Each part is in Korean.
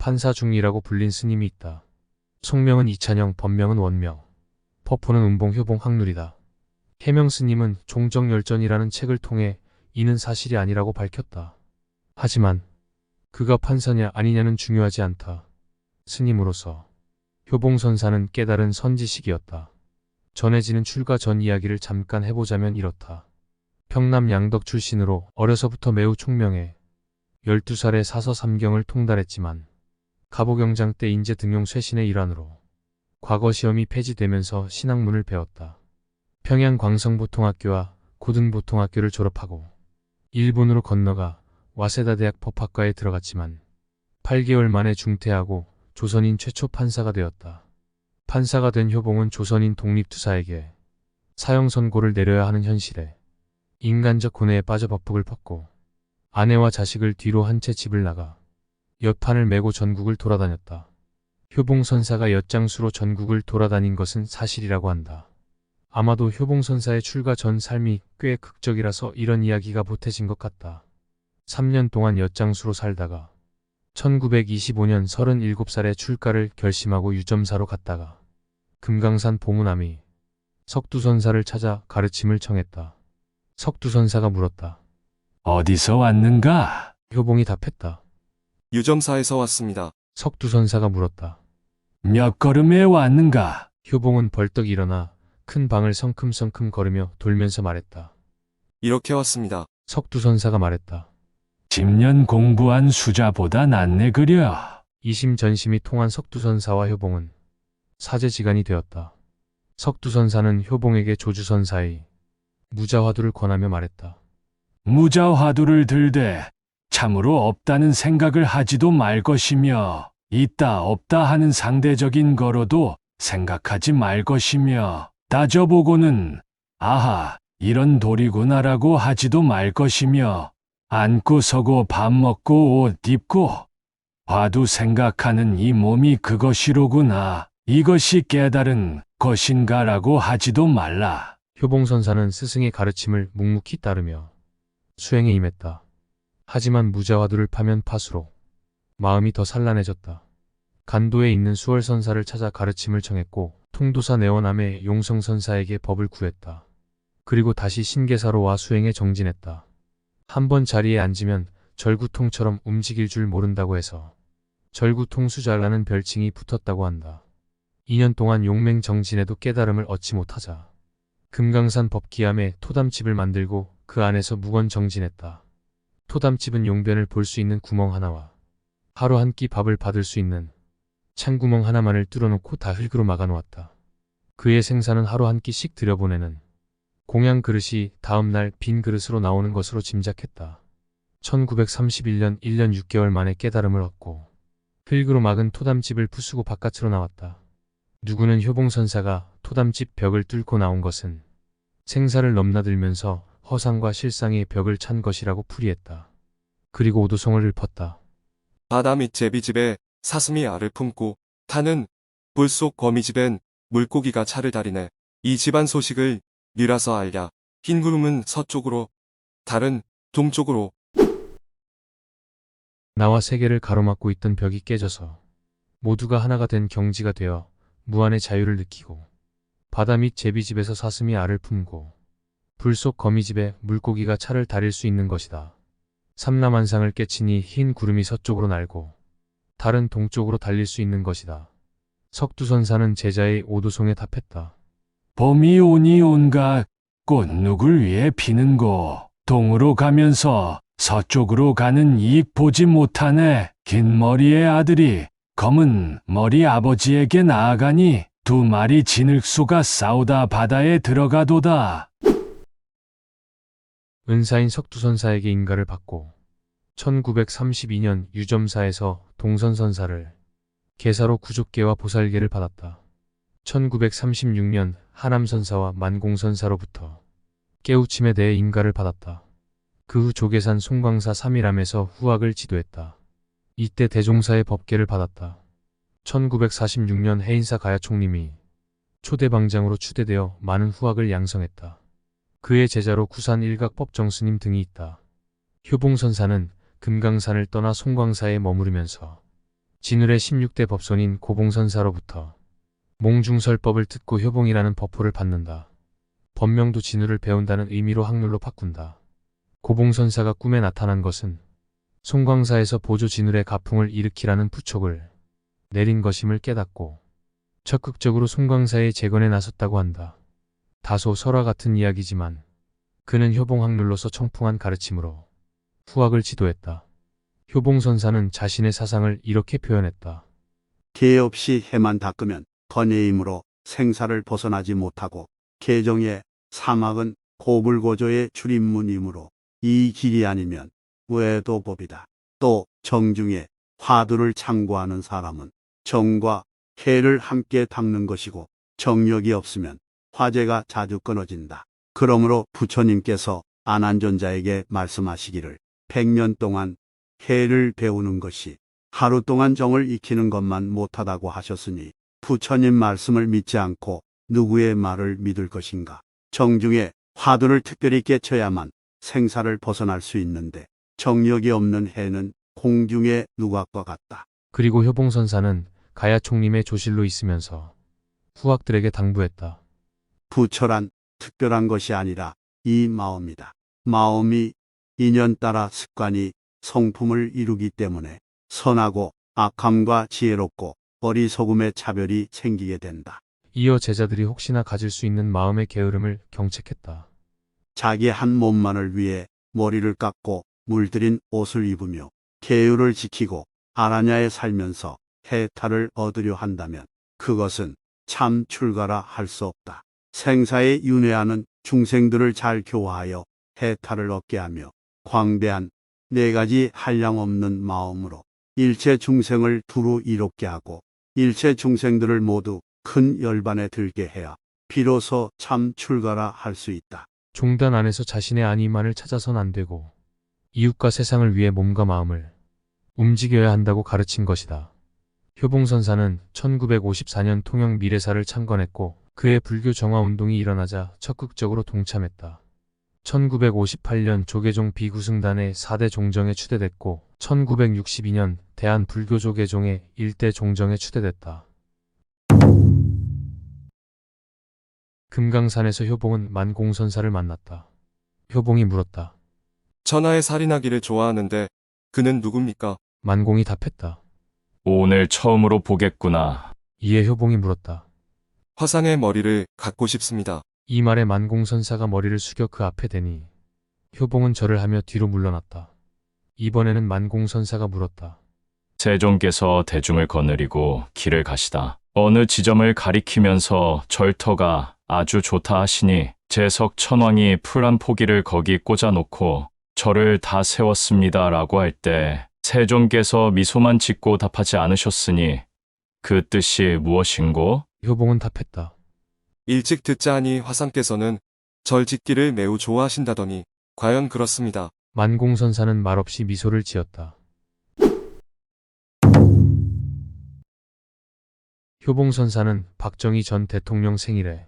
판사 중리라고 불린 스님이 있다. 속명은 이찬영, 법명은 원명, 퍼포는 은봉, 효봉, 학률이다. 해명 스님은 종정열전이라는 책을 통해 이는 사실이 아니라고 밝혔다. 하지만 그가 판사냐 아니냐는 중요하지 않다. 스님으로서 효봉 선사는 깨달은 선지식이었다. 전해지는 출가 전 이야기를 잠깐 해보자면 이렇다. 평남 양덕 출신으로 어려서부터 매우 총명해 12살에 사서 삼경을 통달했지만 가보경장 때 인재 등용 쇄신의 일환으로 과거 시험이 폐지되면서 신학문을 배웠다. 평양 광성보통학교와 고등보통학교를 졸업하고 일본으로 건너가 와세다 대학 법학과에 들어갔지만 8개월 만에 중퇴하고 조선인 최초 판사가 되었다. 판사가 된 효봉은 조선인 독립투사에게 사형 선고를 내려야 하는 현실에 인간적 고뇌에 빠져 법폭을 폈고 아내와 자식을 뒤로 한 채 집을 나가 엿판을 메고 전국을 돌아다녔다. 효봉 선사가 엿장수로 전국을 돌아다닌 것은 사실이라고 한다. 아마도 효봉 선사의 출가 전 삶이 꽤 극적이라서 이런 이야기가 보태진 것 같다. 3년 동안 엿장수로 살다가 1925년 37살에 출가를 결심하고 유점사로 갔다가 금강산 보문암이 석두선사를 찾아 가르침을 청했다. 석두선사가 물었다. 어디서 왔는가? 효봉이 답했다. 유점사에서 왔습니다. 석두선사가 물었다. 몇 걸음에 왔는가? 효봉은 벌떡 일어나 큰 방을 성큼성큼 걸으며 돌면서 말했다. 이렇게 왔습니다. 석두선사가 말했다. 10년 공부한 수자보다 낫네 그려. 이심전심이 통한 석두선사와 효봉은 사제지간이 되었다. 석두선사는 효봉에게 조주선사의 무자화두를 권하며 말했다. 무자화두를 들되 참으로 없다는 생각을 하지도 말 것이며 있다 없다 하는 상대적인 거로도 생각하지 말 것이며 따져보고는 아하 이런 도리구나라고 하지도 말 것이며 앉고 서고 밥 먹고 옷 입고 화두 생각하는 이 몸이 그것이로구나. 이것이 깨달은 것인가라고 하지도 말라. 효봉선사는 스승의 가르침을 묵묵히 따르며 수행에 임했다. 하지만 무자화두를 파면 파수록 마음이 더 산란해졌다. 간도에 있는 수월선사를 찾아 가르침을 청했고 통도사 내원암의 용성선사에게 법을 구했다. 그리고 다시 신계사로 와 수행에 정진했다. 한 번 자리에 앉으면 절구통처럼 움직일 줄 모른다고 해서 절구통수자라는 별칭이 붙었다고 한다. 2년 동안 용맹정진에도 깨달음을 얻지 못하자 금강산 법기암에 토담집을 만들고 그 안에서 무건정진했다. 토담집은 용변을 볼 수 있는 구멍 하나와 하루 한 끼 밥을 받을 수 있는 창구멍 하나만을 뚫어놓고 다 흙으로 막아놓았다. 그의 생사는 하루 한 끼씩 들여보내는 공양 그릇이 다음날 빈 그릇으로 나오는 것으로 짐작했다. 1931년 1년 6개월 만에 깨달음을 얻고 흙으로 막은 토담집을 부수고 바깥으로 나왔다. 누구는 효봉선사가 토담집 벽을 뚫고 나온 것은 생사를 넘나들면서 허상과 실상의 벽을 찬 것이라고 풀이했다. 그리고 오도송을 읊었다. 바다 밑 제비집에 사슴이 알을 품고 타는 불속 거미집엔 물고기가 차를 다리네. 이 집안 소식을 미라서 알랴. 흰 구름은 서쪽으로, 달은 동쪽으로. 나와 세계를 가로막고 있던 벽이 깨져서 모두가 하나가 된 경지가 되어 무한의 자유를 느끼고 바다 밑 제비집에서 사슴이 알을 품고 불속 거미집에 물고기가 차를 다릴 수 있는 것이다. 삼라만상을 깨치니 흰 구름이 서쪽으로 날고 달은 동쪽으로 달릴 수 있는 것이다. 석두선사는 제자의 오도송에 답했다. 봄이 오니 온가 꽃 누굴 위해 피는고 동으로 가면서 서쪽으로 가는 이익 보지 못하네. 긴 머리의 아들이 검은 머리 아버지에게 나아가니 두 마리 진흙소가 싸우다 바다에 들어가도다. 은사인 석두선사에게 인가를 받고 1932년 유점사에서 동선선사를 계사로 구족계와 보살계를 받았다. 1936년 하남선사와 만공선사로부터 깨우침에 대해 인가를 받았다. 그 후 조계산 송광사 3일암에서 후학을 지도했다. 이때 대종사의 법계를 받았다. 1946년 해인사 가야총림이 초대방장으로 추대되어 많은 후학을 양성했다. 그의 제자로 구산 일각법정스님 등이 있다. 효봉선사는 금강산을 떠나 송광사에 머무르면서 진울의 16대 법손인 고봉선사로부터 몽중설법을 듣고 효봉이라는 법호를 받는다. 법명도 진울을 배운다는 의미로 학률로 바꾼다. 고봉선사가 꿈에 나타난 것은 송광사에서 보조 진울의 가풍을 일으키라는 부촉을 내린 것임을 깨닫고 적극적으로 송광사의 재건에 나섰다고 한다. 다소 설화 같은 이야기지만 그는 효봉학률로서 청풍한 가르침으로 후학을 지도했다. 효봉선사는 자신의 사상을 이렇게 표현했다. 개 없이 해만 닦으면 번예임으로 생사를 벗어나지 못하고 개정의 사막은 고불고조의 출입문이므로 이 길이 아니면 외도법이다. 또 정중에 화두를 창고하는 사람은 정과 해를 함께 닦는 것이고 정력이 없으면 화제가 자주 끊어진다. 그러므로 부처님께서 안한존자에게 말씀하시기를 100년 동안 해를 배우는 것이 하루 동안 정을 익히는 것만 못하다고 하셨으니 부처님 말씀을 믿지 않고 누구의 말을 믿을 것인가. 정중에 화두를 특별히 깨쳐야만 생사를 벗어날 수 있는데 정력이 없는 해는 공중의 누각과 같다. 그리고 효봉선사는 가야 총림의 조실로 있으면서 후학들에게 당부했다. 부처란 특별한 것이 아니라 이 마음이다. 마음이 인연 따라 습관이 성품을 이루기 때문에 선하고 악함과 지혜롭고 어리석음의 차별이 생기게 된다. 이어 제자들이 혹시나 가질 수 있는 마음의 게으름을 경책했다. 자기 한 몸만을 위해 머리를 깎고 물들인 옷을 입으며 계율을 지키고 아라냐에 살면서 해탈을 얻으려 한다면 그것은 참 출가라 할 수 없다. 생사에 윤회하는 중생들을 잘 교화하여 해탈을 얻게 하며 광대한 네 가지 한량없는 마음으로 일체 중생을 두루 이롭게 하고 일체 중생들을 모두 큰 열반에 들게 해야 비로소 참 출가라 할 수 있다. 종단 안에서 자신의 안위만을 찾아선 안 되고 이웃과 세상을 위해 몸과 마음을 움직여야 한다고 가르친 것이다. 효봉선사는 1954년 통영 미래사를 창건했고 그의 불교 정화 운동이 일어나자 적극적으로 동참했다. 1958년 조계종 비구승단의 4대 종정에 추대됐고 1962년 대한불교조계종의 1대 종정에 추대됐다. 금강산에서 효봉은 만공선사를 만났다. 효봉이 물었다. 전하의 살인하기를 좋아하는데 그는 누굽니까? 만공이 답했다. 오늘 처음으로 보겠구나. 이에 효봉이 물었다. 화상의 머리를 갖고 싶습니다. 이 말에 만공선사가 머리를 숙여 그 앞에 대니 효봉은 절을 하며 뒤로 물러났다. 이번에는 만공선사가 물었다. 세종께서 대중을 거느리고 길을 가시다. 어느 지점을 가리키면서 절터가 아주 좋다 하시니 재석 천왕이 풀한 포기를 거기 꽂아놓고 절을 다 세웠습니다 라고 할 때 세종께서 미소만 짓고 답하지 않으셨으니 그 뜻이 무엇인고? 효봉은 답했다. 일찍 듣자 하니 화상께서는 절 짓기를 매우 좋아하신다더니 과연 그렇습니다. 만공선사는 말없이 미소를 지었다. 효봉선사는 박정희 전 대통령 생일에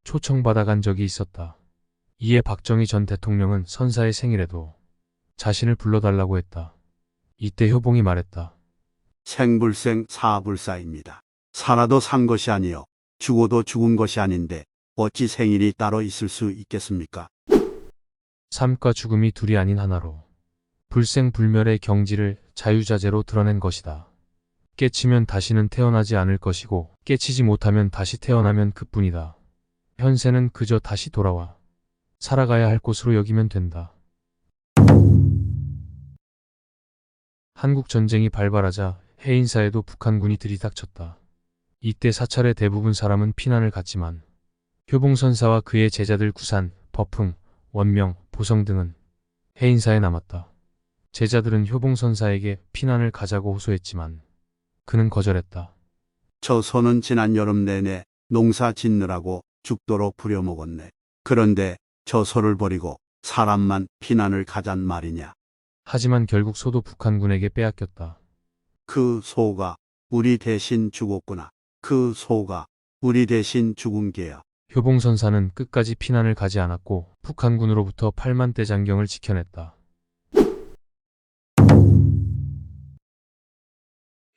초청받아 간 적이 있었다. 이에 박정희 전 대통령은 선사의 생일에도 자신을 불러달라고 했다. 이때 효봉이 말했다. 생불생 사불사입니다. 살아도 산 것이 아니요 죽어도 죽은 것이 아닌데 어찌 생일이 따로 있을 수 있겠습니까? 삶과 죽음이 둘이 아닌 하나로 불생불멸의 경지를 자유자재로 드러낸 것이다. 깨치면 다시는 태어나지 않을 것이고 깨치지 못하면 다시 태어나면 그뿐이다. 현세는 그저 다시 돌아와 살아가야 할 곳으로 여기면 된다. 한국 전쟁이 발발하자 해인사에도 북한군이 들이닥쳤다. 이때 사찰의 대부분 사람은 피난을 갔지만 효봉선사와 그의 제자들 구산, 법흥, 원명, 보성 등은 해인사에 남았다. 제자들은 효봉선사에게 피난을 가자고 호소했지만 그는 거절했다. 저 소는 지난 여름 내내 농사 짓느라고 죽도록 부려먹었네. 그런데 저 소를 버리고 사람만 피난을 가잔 말이냐. 하지만 결국 소도 북한군에게 빼앗겼다. 그 소가 우리 대신 죽었구나. 그 소가 우리 대신 죽은 게야. 효봉선사는 끝까지 피난을 가지 않았고 북한군으로부터 8만 대장경을 지켜냈다.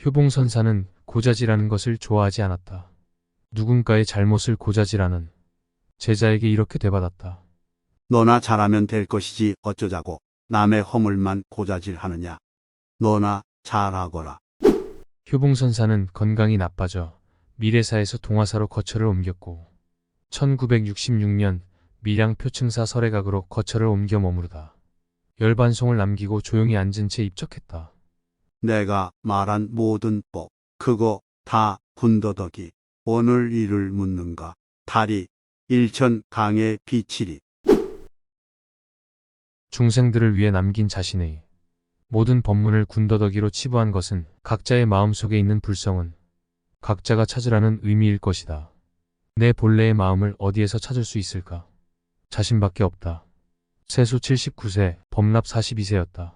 효봉선사는 고자질하는 것을 좋아하지 않았다. 누군가의 잘못을 고자질하는 제자에게 이렇게 되받았다. 너나 잘하면 될 것이지 어쩌자고 남의 허물만 고자질하느냐. 너나 잘하거라. 효봉선사는 건강이 나빠져 미래사에서 동화사로 거처를 옮겼고 1966년 밀양 표층사 설해각으로 거처를 옮겨 머무르다 열반송을 남기고 조용히 앉은 채 입적했다. 내가 말한 모든 법, 그거 다 군더더기. 오늘 이를 묻는가. 달이 일천 강에 비치리. 중생들을 위해 남긴 자신의 모든 법문을 군더더기로 치부한 것은 각자의 마음속에 있는 불성은 각자가 찾으라는 의미일 것이다. 내 본래의 마음을 어디에서 찾을 수 있을까? 자신밖에 없다. 세수 79세, 법납 42세였다.